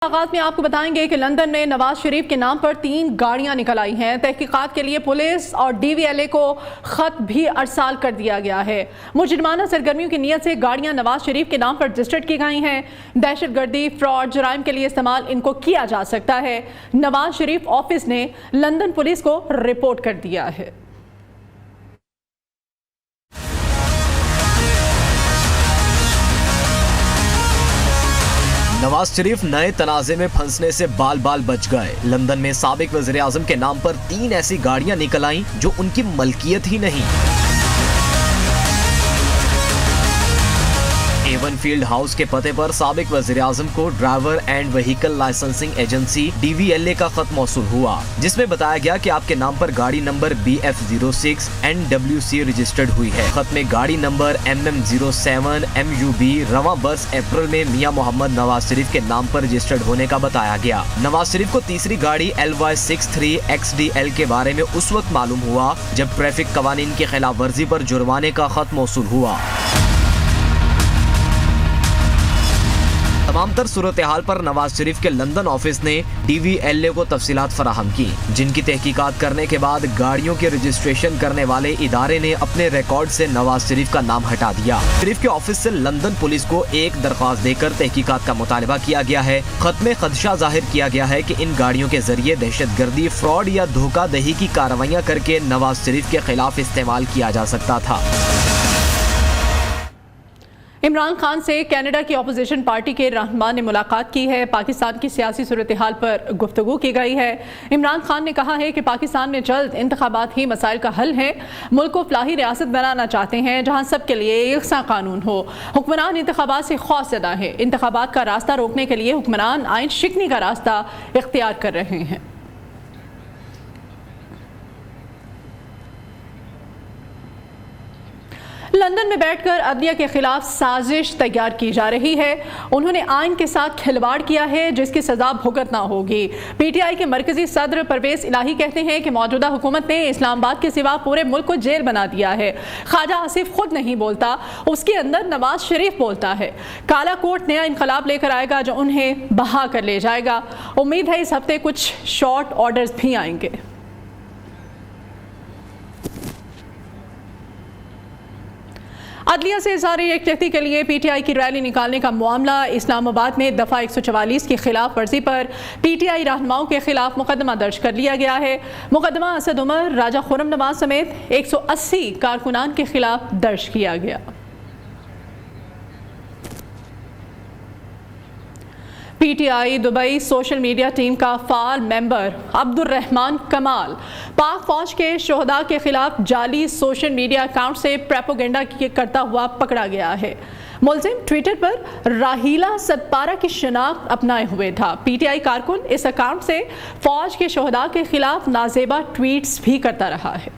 आगाज में आपको बताएंगे कि लंदन ने नवाज शरीफ के नाम पर 3 गाड़ियां निकल आई हैं। तहकीकात के लिए पुलिस और DVLA को खत भी अरसाल कर दिया गया है। मुजरिमाना सरगर्मियों की नीयत से गाड़ियां नवाज शरीफ के नाम पर रजिस्टर्ड की गई हैं। दहशतगर्दी, फ्रॉड, जराइम के लिए इस्तेमाल इनको किया जा सकता है। नवाज शरीफ ऑफिस ने लंदन पुलिस को रिपोर्ट कर दिया है। नवाज शरीफ नए तनाज़े में फंसने से बाल बाल बच गए। लंदन में साबिक वज़ीर-ए-आज़म के नाम पर 3 ऐसी गाड़ियां निकल आईं जो उनकी मलकियत ही नहीं। एवन फील्ड हाउस के पते पर साबिक वज़ीर-ए-आज़म को driver and vehicle licensing agency DVLA का खत मौसूल हुआ, जिसमें बताया गया कि आपके नाम पर गाड़ी नंबर BF06 NWC रजिस्टर्ड हुई है। खत में गाड़ी नंबर MM07 MUB रवां बरस अप्रैल में मियां मोहम्मद नवाज शरीफ के नाम पर रजिस्टर्ड होने का बताया गया। नवाज शरीफ को तीसरी गाड़ी LY63 XDL के बारे में उस वक्त मालूम हुआ जब ट्रैफिक कवानीन की खिलाफ वर्जी पर जुर्माने का खत मौसूल हुआ। तमाम तर सूरत हाल पर नवाज शरीफ के लंदन ऑफिस ने DVLA को तफसीलात फराहम की, जिनकी तहकीकात करने के बाद गाड़ियों के रजिस्ट्रेशन करने वाले इदारे ने अपने रिकॉर्ड से नवाज शरीफ का नाम हटा दिया। शरीफ के ऑफिस से लंदन पुलिस को एक दरख्वास्त देकर तहकीकात का मुतालबा किया गया है। खत में खदशा जाहिर किया गया है कि इन गाड़ियों के जरिए दहशतगर्दी, फ्रॉड या धोखाधही की कार्रवाइयाँ करके नवाज शरीफ के खिलाफ इस्तेमाल किया जा सकता था। इमरान खान से कनाडा की अपोजिशन पार्टी के रहनुमा ने मुलाकात की है। पाकिस्तान की सियासी सूरत हाल पर गुफ्तगू की गई है। इमरान खान ने कहा है कि पाकिस्तान में जल्द इंतखाबात ही मसाइल का हल है। मुल्क को फलाही रियासत बनाना चाहते हैं जहां सबके लिए यकसा कानून हो। हुक्मरान इंतखाबात से खौफजदा है। इंतखाबात का रास्ता रोकने के लिए हुक्मरान आइन शिकनी का रास्ता इख्तियार कर रहे हैं। लंदन में बैठकर अदलिया के खिलाफ साजिश तैयार की जा रही है। उन्होंने आइन के साथ खिलवाड़ किया है जिसकी सजा भुगतना होगी। PTI के मरकजी सदर परवेज इलाही कहते हैं कि मौजूदा हुकूमत ने इस्लामाबाद के सिवा पूरे मुल्क को जेल बना दिया है। ख्वाजा आसिफ खुद नहीं बोलता, उसके अंदर नवाज शरीफ बोलता है। काला कोट नया इनकलाब लेकर आएगा जो उन्हें बहा कर ले जाएगा। उम्मीद है इस हफ्ते कुछ शॉर्ट ऑर्डर्स भी आएंगे। अदलिया से इज़हार यकजहती के लिए PTI की रैली निकालने का मामला। इस्लामाबाद में दफ़ा 144 की खिलाफ वर्जी पर PTI रहनुमाओं के खिलाफ मुकदमा दर्ज कर लिया गया है। मुकदमा असद उमर, राजा खुर्रम नवाज समेत 180 कारकुनान के खिलाफ दर्ज किया गया। PTI Dubai social media team का फाल मेंबर अब्दुर्रहमान कमाल पाक फौज के शोहदा के खिलाफ जाली सोशल मीडिया अकाउंट से प्रोपेगेंडा करता हुआ पकड़ा गया है। मुलजिम ट्विटर पर राहीला सतपारा की शनाख्त अपनाए हुए था। PTI कारकुन इस अकाउंट से फौज के शोहदा के खिलाफ नाजेबा ट्वीट्स भी करता रहा है।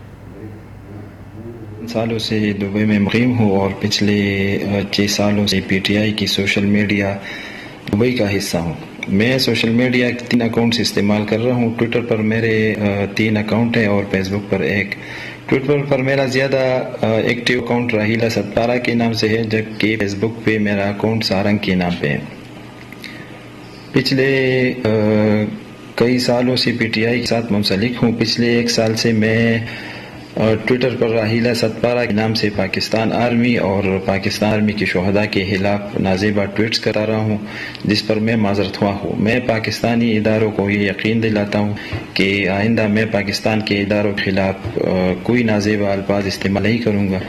सालों से दुबई में मुकीम हूँ और पिछले 6 सालों से PTI की सोशल मीडिया दुबई का हिस्सा हूँ। मैं सोशल मीडिया के 3 अकाउंट्स इस्तेमाल कर रहा हूँ। ट्विटर पर मेरे 3 अकाउंट हैं और फेसबुक पर 1। ट्विटर पर मेरा ज़्यादा एक्टिव अकाउंट राहीला सतपारा के नाम से है, जबकि फेसबुक पे मेरा अकाउंट सारंग के नाम पे है। पिछले कई सालों से PTI के साथ मुंसलिक हूँ। पिछले 1 साल से मैं ट्विटर पर राहीला सतपारा के नाम से पाकिस्तान आर्मी और पाकिस्तान आर्मी के शोहदा के खिलाफ नाजेबा ट्वीट्स करा रहा हूँ, जिस पर मैं माजरत हुआ हूँ। मैं पाकिस्तानी इदारों को ये यकीन दिलाता हूँ कि आइंदा मैं पाकिस्तान के इदारों के खिलाफ कोई नाजेबा अल्फाज इस्तेमाल नहीं करूँगा।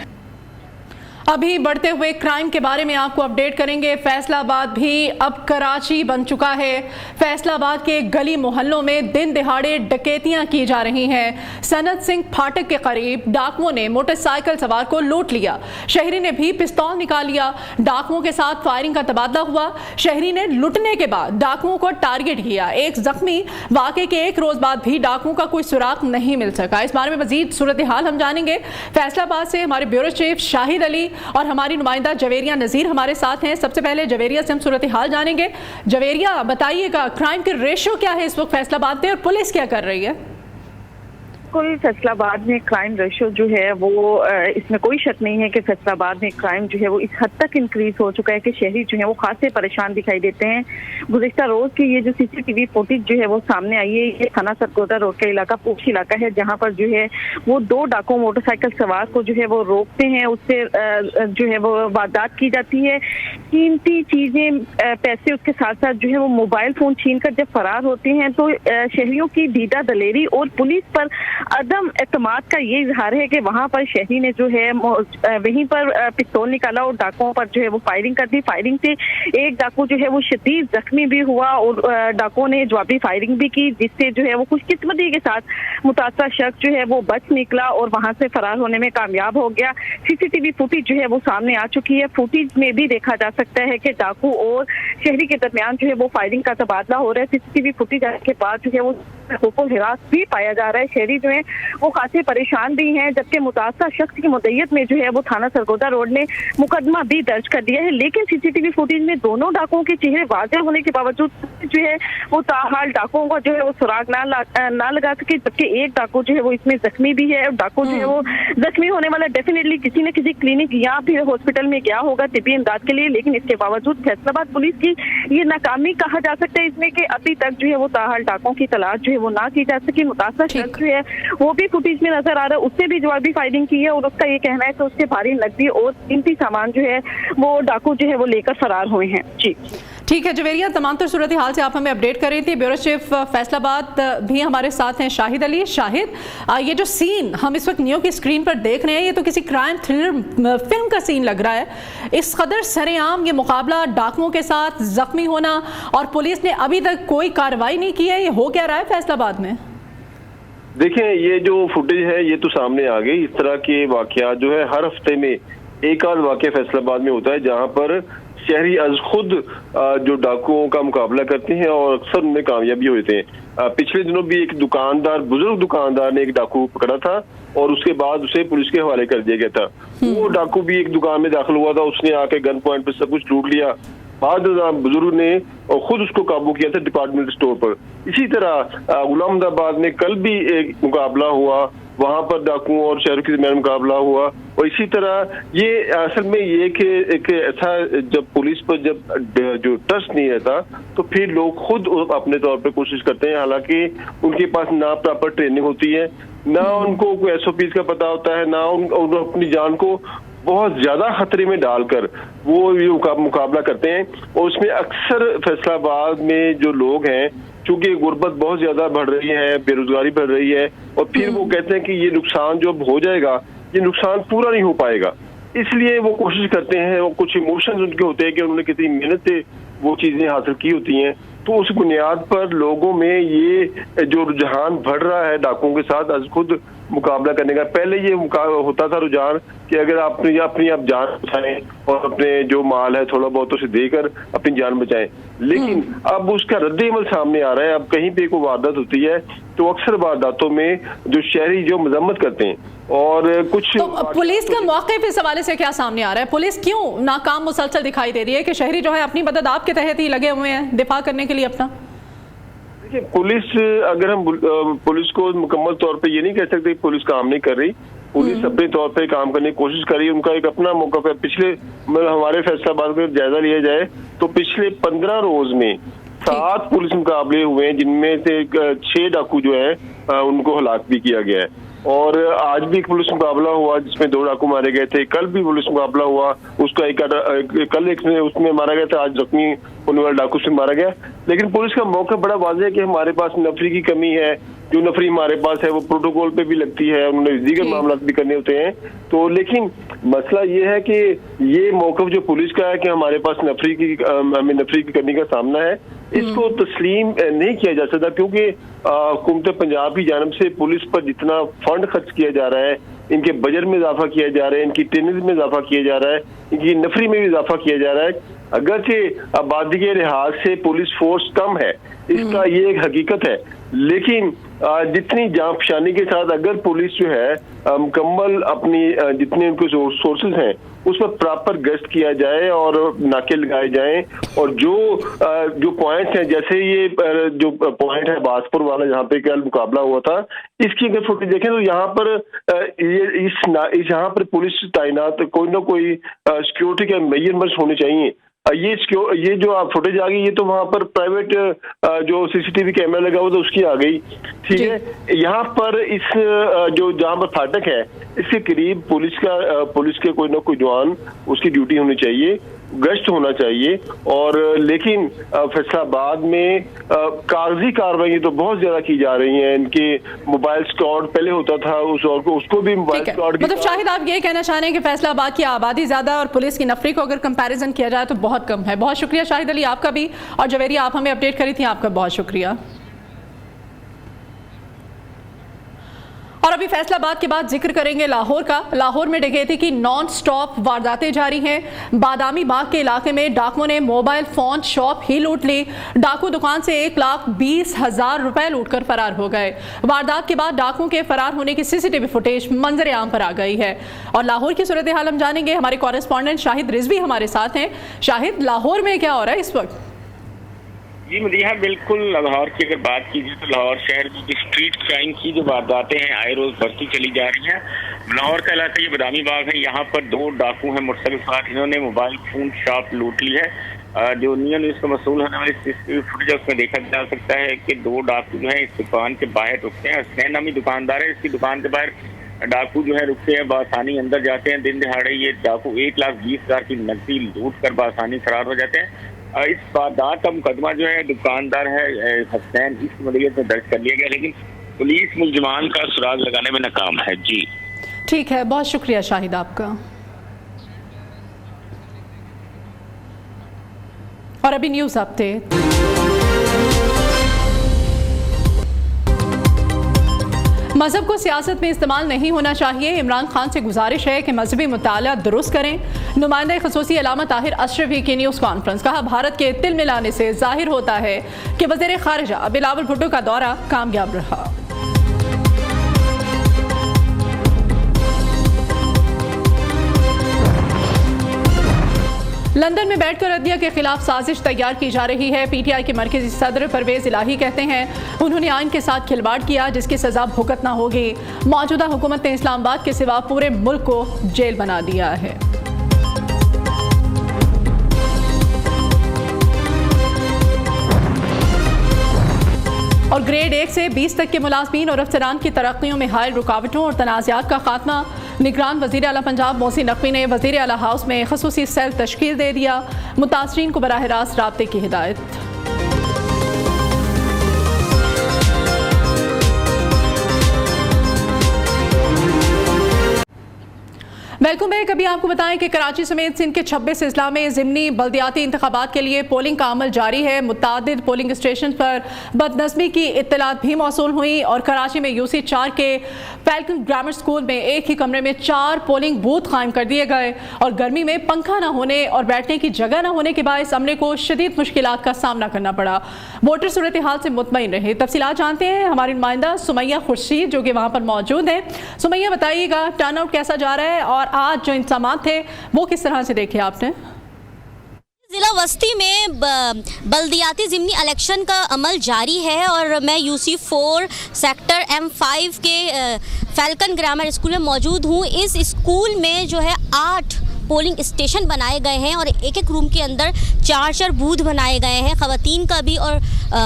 अभी बढ़ते हुए क्राइम के बारे में आपको अपडेट करेंगे। फैसलाबाद भी अब कराची बन चुका है। फैसलाबाद के गली मोहल्लों में दिन दिहाड़े डकैतियां की जा रही हैं। सनत सिंह फाटक के करीब डाकुओं ने मोटरसाइकिल सवार को लूट लिया। शहरी ने भी पिस्तौल निकाल लिया। डाकुओं के साथ फायरिंग का तबादला हुआ। शहरी ने लूटने के बाद डाकुओं को टारगेट किया, एक जख्मी। वाकये के 1 रोज बाद भी डाकुओं का कोई सुराग नहीं मिल सका। इस बारे में मजीद सूरत हाल हम जानेंगे। फैसलाबाद से हमारे ब्यूरो चीफ शाहिद अली और हमारी नुमाइंदा जवेरिया नज़ीर हमारे साथ हैं। सबसे पहले जवेरिया से हम सूरत हाल जानेंगे। जवेरिया, बताइएगा क्राइम के रेशो क्या है इस वक्त फैसलाबाद में और पुलिस क्या कर रही है? बिल्कुल फैसलाबाद में क्राइम रेशो जो है वो इसमें कोई शक नहीं है कि फैसलाबाद में क्राइम जो है वो इस हद तक इंक्रीज हो चुका है कि शहरी जो है वो खासे परेशान दिखाई देते हैं। गुज़िश्ता रोज की ये जो सीसीटीवी फुटेज जो है वो सामने आई है, ये थाना सरगोदा रोड का इलाका पूछ इलाका है, जहाँ पर जो है वो 2 डाकू मोटरसाइकिल सवार को जो है वो रोकते हैं, उससे जो है वो वारदात की जाती है। कीमती चीजें, पैसे, उसके साथ साथ जो है वो मोबाइल फोन छीन कर जब फरार होते हैं तो शहरियों की दीदा दलेरी और पुलिस पर अदम एतमाद का ये इजहार है कि वहां पर शहरी ने जो है वहीं पर पिस्तौल निकाला और डाकुओं पर जो है वो फायरिंग कर दी। फायरिंग से एक डाकू जो है वो शदीद जख्मी भी हुआ और डाकुओं ने जवाबी फायरिंग भी की, जिससे जो है वो खुशकिस्मती के साथ मुतासरा शख्स जो है वो बच निकला और वहां से फरार होने में कामयाब हो गया। सीसीटीवी फुटेज जो है वो सामने आ चुकी है। फुटेज में भी देखा जा सकता है कि डाकू और शहरी के दरमियान जो है वो फायरिंग का तबादला हो रहा है। सीसीटीवी फुटेज आने के बाद जो है वो खौफो हिरास भी पाया जा रहा है। शहरी जो है वो खासे परेशान भी हैं, जबकि मुतासरा शख्स की मुद्दत में जो है वो थाना सरगोदा रोड ने मुकदमा भी दर्ज कर दिया है। लेकिन सीसीटीवी फुटेज में दोनों डाकुओं के चेहरे वाज़ेह होने के बावजूद जो है वो ताहाल डाकुओं को जो है वो सुराग ना लगा सके, जबकि एक डाकू जो है वो इसमें जख्मी भी है। और डाकू जो है वो जख्मी होने वाला डेफिनेटली किसी न किसी क्लिनिक या फिर हॉस्पिटल में गया होगा तिब्बी इमदाद के लिए, लेकिन इसके बावजूद फैसलाबाद पुलिस की ये नाकामी कहा जा सकता है इसमें कि अभी तक जो है वो ताहाल डाकुओं की तलाश जो है वो ना की जा सकी। मुतासरा शख्स जो है वो भी फुटेज में नजर आ रहा है, उससे भी जवाबी फायरिंग की है और उसका ये कहना है कि उसके भारी नकदी और कीमती सामान जो है वो डाकू जो है वो लेकर फरार हुए हैं। जी ठीक है जवेरिया, तमाम तर सूरत हाल से आप हमें अपडेट कर रही थी। ब्यूरो चीफ फैसलाबाद भी हमारे साथ हैं शाहिद अली। शाहिद, ये जो सीन हम इस वक्त न्यू की स्क्रीन पर देख रहे हैं, ये तो किसी क्राइम थ्रिलर फिल्म का सीन लग रहा है। इस कदर सरेआम ये मुकाबला डाकुओं के साथ, जख्मी होना, और पुलिस ने अभी तक कोई कार्रवाई नहीं की है, ये हो क्या रहा है फैसलाबाद में? देखें, ये जो फुटेज है ये तो सामने आ गई। इस तरह के वाकयात जो है हर हफ्ते में एक आध वाकया फैसलाबाद में होता है जहां पर शहरी अज खुद जो डाकुओं का मुकाबला करते हैं और अक्सर उनमें कामयाबी होते हैं। पिछले दिनों भी एक दुकानदार, बुजुर्ग दुकानदार ने एक डाकू पकड़ा था और उसके बाद उसे पुलिस के हवाले कर दिया गया था। वो डाकू भी एक दुकान में दाखिल हुआ था, उसने आके गन पॉइंट पर सब कुछ लूट लिया। बाद बुजुर्ग ने खुद उसको काबू किया था डिपार्टमेंटल स्टोर पर। इसी तरह गुलामदाबाद में कल भी एक मुकाबला हुआ, वहां पर डाकुओं और शहरों के दरमियान मुकाबला हुआ। और इसी तरह ये असल में ये कि एक ऐसा, जब पुलिस पर जब जो ट्रस्ट नहीं रहता तो फिर लोग खुद अपने तौर पे कोशिश करते हैं, हालांकि उनके पास ना प्रॉपर ट्रेनिंग होती है, ना उनको कोई SOPs का पता होता है, ना उन अपनी जान को बहुत ज्यादा खतरे में डालकर वो ये मुकाबला करते हैं। और उसमें अक्सर फैसलाबाद में जो लोग हैं, चूंकि गुर्बत बहुत ज्यादा बढ़ रही है, बेरोजगारी बढ़ रही है, और फिर वो कहते हैं कि ये नुकसान जो अब हो जाएगा ये नुकसान पूरा नहीं हो पाएगा, इसलिए वो कोशिश करते हैं। वो कुछ इमोशंस उनके होते हैं कि उन्होंने कितनी मेहनत से वो चीजें हासिल की होती हैं, तो उस बुनियाद पर लोगों में ये जो रुझान बढ़ रहा है डाकुओं के साथ आज खुद मुकाबला करने का। पहले ये होता था रुझान कि अगर आप अपनी आप जान बचाएं और अपने जो माल है थोड़ा बहुत उसे देकर अपनी जान बचाएं, लेकिन अब उसका रद्द-ए-अमल सामने आ रहा है। अब कहीं पे कोई वारदात होती है तो अक्सर वारदातों में जो शहरी जो मजम्मत करते हैं और कुछ तो पुलिस का मौक़िफ़ इस हवाले से क्या सामने आ रहा है? पुलिस क्यों नाकाम मुसलसल दिखाई दे रही है कि शहरी जो है अपनी मदद आपके तहत ही लगे हुए हैं दिफा करने के लिए अपना? देखिए, पुलिस, अगर हम पुलिस को मुकम्मल तौर पे ये नहीं कह सकते पुलिस काम नहीं कर रही। पुलिस अपने तौर पे काम करने की कोशिश कर रही है, उनका एक अपना मौक़िफ़ है। पिछले हमारे फैसलाबाद में जायजा लिया जाए तो पिछले 15 रोज में 7 पुलिस मुकाबले हुए हैं, जिनमें से 6 डाकू जो है उनको हलाक भी किया गया है। और आज भी एक पुलिस मुकाबला हुआ जिसमें 2 डाकू मारे गए थे। कल भी पुलिस मुकाबला हुआ, उसका कल एक उसमें मारा गया था, आज जख्मी होने वाले डाकू से मारा गया। लेकिन पुलिस का मौका बड़ा वाज़ेह है कि हमारे पास नफरी की कमी है। जो नफरी हमारे पास है वो प्रोटोकॉल पे भी लगती है, उन्होंने दीगर मामला भी करने होते हैं। तो लेकिन मसला ये है कि ये मौक़िफ़ जो पुलिस का है कि हमारे पास हमें नफरी की कमी का सामना है, इसको तस्लीम नहीं किया जा सकता, क्योंकि हुकूमत पंजाब की जानिब से पुलिस पर जितना फंड खर्च किया जा रहा है, इनके बजट में इजाफा किया जा रहा है, इनकी ट्रेनिंग में इजाफा किया जा रहा है, इनकी नफरी में भी इजाफा किया जा रहा है। अगरचे आबादी के लिहाज से पुलिस फोर्स कम है, इसका ये एक हकीकत है, लेकिन जितनी जांच के साथ अगर पुलिस जो है मुकम्मल अपनी जितने उनके सोर्सेज हैं उस पर प्रॉपर गश्त किया जाए और नाके लगाए जाएं, और जो पॉइंट्स हैं, जैसे ये जो पॉइंट है बासपुर वाला जहाँ पे कल मुकाबला हुआ था, इसकी अगर फुटेज देखें तो यहाँ पर यहाँ पर पुलिस तैनात कोई ना कोई सिक्योरिटी के मेजरमेंट्स होने चाहिए। ये जो आप फुटेज आ गई, ये तो वहां पर प्राइवेट जो सीसीटीवी कैमरा लगा हुआ था उसकी आ गई, ठीक है। यहाँ पर इस जो जहाँ पर फाटक है इसके करीब पुलिस के कोई ना कोई जवान उसकी ड्यूटी होनी चाहिए, गश्त होना चाहिए। और लेकिन फैसलाबाद में कागजी कार्रवाई तो बहुत ज्यादा की जा रही है। इनके मोबाइल स्क्वाड पहले होता था उसको भी मोबाइल स्क्वाड, मतलब शाहिद आप ये कहना चाह रहे हैं कि फैसलाबाद की आबादी ज्यादा और पुलिस की नफरी को अगर कंपैरिजन किया जाए तो बहुत कम है। बहुत शुक्रिया शाहिद अली आपका भी, और जवेरी आप हमें अपडेट करी थी, आपका बहुत शुक्रिया। और अभी फैसलाबाद के बाद जिक्र करेंगे लाहौर का। लाहौर में डकैती की नॉन स्टॉप वारदातें जारी हैं। बादामी बाग के इलाके में डाकुओं ने मोबाइल फोन शॉप ही लूट ली। डाकू दुकान से 1,20,000 रुपए लूटकर फरार हो गए। वारदात के बाद डाकुओं के फरार होने की सीसीटीवी फुटेज मंजर आम पर आ गई है। और लाहौर की सूरत हाल हम जानेंगे, हमारे कॉरेस्पॉन्डेंट शाहिद रिजवी हमारे साथ हैं। शाहिद, लाहौर में क्या हो रहा है इस वक्त? जी मदीहा, बिल्कुल लाहौर की अगर बात कीजिए तो लाहौर शहर में स्ट्रीट क्राइम की जो वारदातें हैं आए रोज बढ़ती चली जा रही हैं। लाहौर का इलाका ये बादामी बाग है, यहाँ पर 2 डाकू हैं मुर्तकिब, इन्होंने मोबाइल फोन शॉप लूट ली है। जो नियन इसका मसूल होने वाली सीसीटीवी फुटेज है उसमें देखा जा सकता है कि 2 डाकू जो है इस दुकान के बाहर रुकते हैं। हसनैन नामी दुकानदार है, इसकी दुकान के बाहर डाकू जो है रुकते हैं, बआसानी अंदर जाते हैं। दिन दिहाड़े ये डाकू 1,20,000 की नकदी लूट कर बआसानी फरार हो जाते हैं। इस वारदात का मुकदमा जो है दुकानदार है हसनैन, इस मदीयत में दर्ज कर लिया गया, लेकिन पुलिस मुलजमान का सुराग लगाने में नाकाम है। जी ठीक है, बहुत शुक्रिया शाहिद आपका। और अभी न्यूज़ अपडेट। मजहब को सियासत में इस्तेमाल नहीं होना चाहिए। इमरान खान से गुजारिश है कि मजहबी मुताला दुरुस्त करें। नुमाइंदा खसूसी अलामा ताहिर अशरफी की न्यूज़ कॉन्फ्रेंस। कहा, भारत के तिल मिलाने से जाहिर होता है कि वज़ीर खारिजा बिलावल भुट्टो का दौरा कामयाब रहा। लंदन में बैठकर अदलिया के खिलाफ साजिश तैयार की जा रही है। पीटीआई के मरकजी सदर परवेज इलाही कहते हैं उन्होंने आइन के साथ खिलवाड़ किया जिसकी सजा भुगतना होगी। मौजूदा हुकूमत ने इस्लामाबाद के सिवा पूरे मुल्क को जेल बना दिया है। और ग्रेड 1 से 20 तक के मुलाजमीन और अफसरान की तरक्कियों में हायल रुकावटों और तनाज़ात का खात्मा। निगरान वज़ीर आला पंजाब मोहसिन नकवी ने वज़ीर आला हाउस में ख़ुसूसी सेल तश्कील दे दिया। मुतासरीन को बराह रास्त राब्ते की हिदायत। Welcome back. अभी आपको बताएं कि कराची समेत सिंध के 26 अजला में ज़िमनी बल्दियाती इंतखाबात के लिए पोलिंग का अमल जारी है। मुतादिद पोलिंग स्टेशन पर बदनज़मी की इत्तलात भी मौसूल हुई और कराची में UC 4 के फैल्कन ग्रामर स्कूल में एक ही कमरे में 4 पोलिंग बूथ कायम कर दिए गए। और गर्मी में पंखा न होने और बैठने की जगह न होने के बायस अमले को शदीद मुश्किलात का सामना करना पड़ा। वोटर सूरत हाल से मुतमईन रहे। तफसीलात जानते हैं हमारी नुमाइंदा सुमैया खुर्शीद जो कि वहाँ पर मौजूद है। सुमैया, बताइएगा टर्नआउट कैसा जा रहा है और आज जो इंतजाम थे वो किस तरह से देखे आपने? जिला वस्ती में बल्दियाती ज़िमनी इलेक्शन का अमल जारी है और मैं UC 4 सेक्टर M5 के फैल्कन ग्रामर स्कूल में मौजूद हूँ। इस स्कूल में जो है 8 पोलिंग स्टेशन बनाए गए हैं और एक एक रूम के अंदर 4-4 बूथ बनाए गए हैं। ख़वातीन का भी और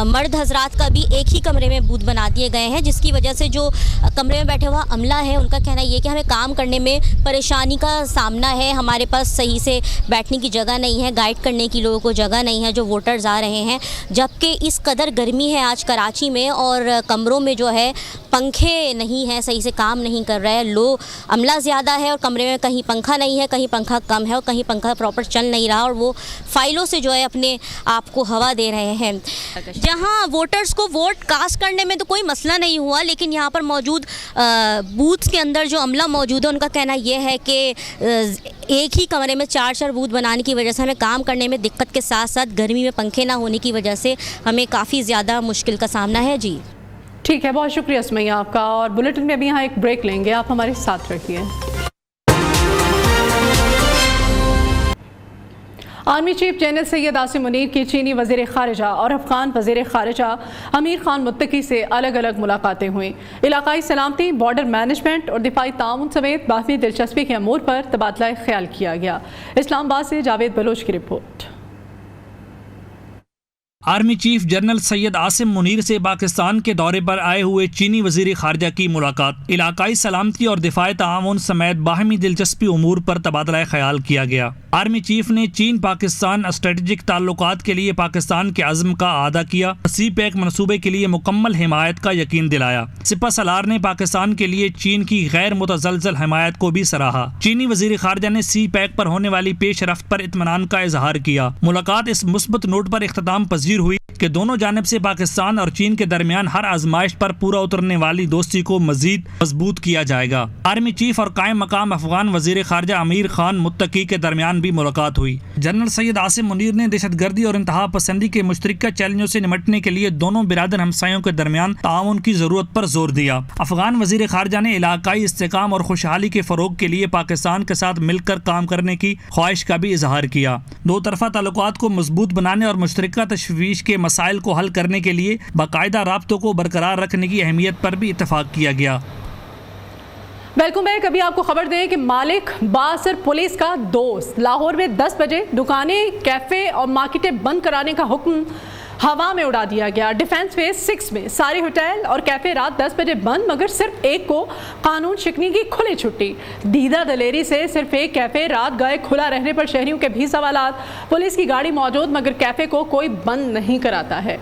मर्द हजरात का भी एक ही कमरे में बूथ बना दिए गए हैं, जिसकी वजह से जो कमरे में बैठे हुआ अमला है उनका कहना ये कि हमें काम करने में परेशानी का सामना है। हमारे पास सही से बैठने की जगह नहीं है, गाइड करने की लोगों को जगह नहीं है जो वोटर्स आ रहे हैं। जबकि इस कदर गर्मी है आज कराची में और कमरों में जो है पंखे नहीं हैं, सही से काम नहीं कर रहा है। लो अमला ज़्यादा है और कमरे में कहीं पंखा नहीं है, कहीं पंखा कम है और कहीं पंखा प्रॉपर चल नहीं रहा और वो फाइलों से जो है अपने आप को हवा दे रहे हैं। जहां वोटर्स को वोट कास्ट करने में तो कोई मसला नहीं हुआ, लेकिन यहाँ पर मौजूद बूथ के अंदर जो अमला मौजूद है उनका कहना यह है कि एक ही कमरे में 4-4 बूथ बनाने की वजह से हमें काम करने में दिक्कत के साथ साथ गर्मी में पंखे ना होने की वजह से हमें काफ़ी ज़्यादा मुश्किल का सामना है। जी ठीक है, बहुत शुक्रिया सुमैया आपका। और बुलेटिन में अभी यहाँ एक ब्रेक लेंगे, आप हमारे साथ रहिए। Army chief general Syed Asim Munir की चीनी वज़ीर ख़ारिजा और अफ़गान वज़ीर ख़ारिजा अमीर ख़ान मुत्तकी से अलग अलग मुलाकातें हुई। इलाकाई सलामती, बॉर्डर मैनेजमेंट और दिफाई ताउन समेत बाहमी दिलचस्पी के अमूर पर तबादला ख्याल किया गया। इस्लामाबाद से जावेद बलोच की report. Army chief general Syed Asim Munir से पाकिस्तान के दौरे पर आए हुए चीनी वजीर खारजा की मुलाकात, इलाकाई सलामती और दिफाई ताउन समेत बाहमी दिलचस्पी उमूर पर तबादला ख्याल किया गया। आर्मी चीफ ने चीन पाकिस्तान स्ट्रेटेजिक ताल्लुकात के लिए पाकिस्तान के अज़्म का आदा किया, सी पैक मनसूबे के लिए मुकम्मल हिमायत का यकीन दिलाया। सिपा सलार ने पाकिस्तान के लिए चीन की गैर मुतज़लज़ल हिमायत को भी सराहा। चीनी वजीर खारजा ने सी पैक पर होने वाली पेशरफ्त पर इत्मीनान का इजहार किया। मुलाकात इस मुस्बत नोट पर इख्तिताम पजीर हुई कि दोनों जानिब से पाकिस्तान और चीन के दरमियान हर आजमाइश पर पूरा उतरने वाली दोस्ती को मजीद मजबूत किया जाएगा। आर्मी चीफ और कायम मकाम अफगान वजीर खारजा अमीर खान मुत्तकी के दरमियान भी मुलाकात हुई। जनरल सैयद आसिम मुनीर ने दहशतगर्दी और इंतहा पसंदी के मुश्तरका चैलेंजों से निपटने के लिए दोनों बिरादर हमसायों के दरमियान ताउन की जरूरत पर जोर दिया। अफगान वजीर खारजा ने इलाकाई इस्तेकाम और खुशहाली के फरोग के लिए पाकिस्तान के साथ मिलकर काम करने की ख्वाहिश का भी इजहार किया। दो तरफा ताल्लुकात को मजबूत बनाने और मुश्तरका तशवीश के मसाइल को हल करने के लिए बाकायदा राब्तों को बरकरार रखने की अहमियत पर भी इत्तफाक किया गया। Welcome back. अभी आपको खबर दें कि मालिक बासर पुलिस का दोस्त लाहौर में 10 बजे दुकानें, कैफे और मार्केटें बंद कराने का हुक्म हवा में उड़ा दिया गया। डिफेंस फेज 6 में सारे होटल और कैफे रात 10 बजे बंद, मगर सिर्फ एक को कानून शिकनी की खुली छुट्टी। दीदा दलेरी से सिर्फ एक कैफे रात गए खुला रहने पर शहरियों के भी सवालात। पुलिस की गाड़ी मौजूद मगर कैफे को कोई बंद नहीं कराता है।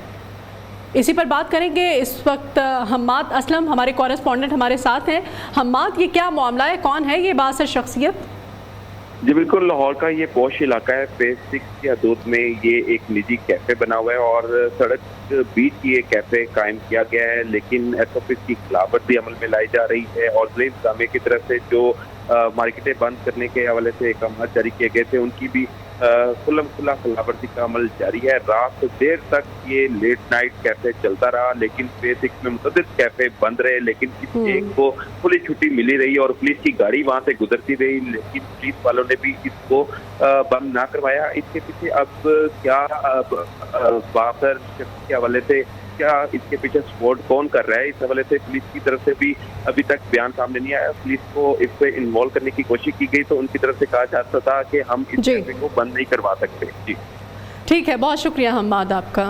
इसी पर बात करेंगे। इस वक्त हम्माद असलम हमारे कॉरेस्पॉन्डेंट हमारे साथ हैं। हम्माद, ये क्या मामला है, कौन है ये बासर शख्सियत? जी बिल्कुल, लाहौर का ये पॉश इलाका है। फेज 6 की हदूद में ये एक निजी कैफे बना हुआ है और सड़क बीच ये कैफे कायम किया गया है, लेकिन SOP की खिलाफवर्जी अमल में लाई जा रही है और ज़िला इंतज़ामिया की तरफ से जो मार्केटें बंद करने के हवाले से अहकाम जारी किए गए थे उनकी भी खुला खिलाफवर्जी का अमल जारी है। रात देर तक ये लेट नाइट कैफे चलता रहा, लेकिन फेज 6 में मुतअद्दिद कैफे बंद रहे, लेकिन किसी एक को खुली छुट्टी मिली रही और पुलिस की गाड़ी वहां से गुजरती रही, लेकिन पुलिस वालों ने भी इसको बंद ना करवाया। इसके पीछे अब क्या बासर के हवाले से क्या इसके पीछे सपोर्ट कौन कर रहा है, इस हवाले से पुलिस की तरफ से भी अभी तक बयान सामने नहीं आया। पुलिस को इस पे इन्वॉल्व करने की कोशिश की गई तो उनकी तरफ से कहा जाता था कि हम इस कैफे को बंद नहीं करवा सकते। जी ठीक है, बहुत शुक्रिया हम्माद आपका।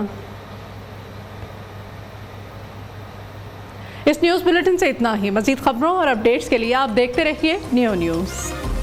इस न्यूज़ बुलेटिन से इतना ही। मज़ीद खबरों और अपडेट्स के लिए आप देखते रहिए न्यू न्यूज़।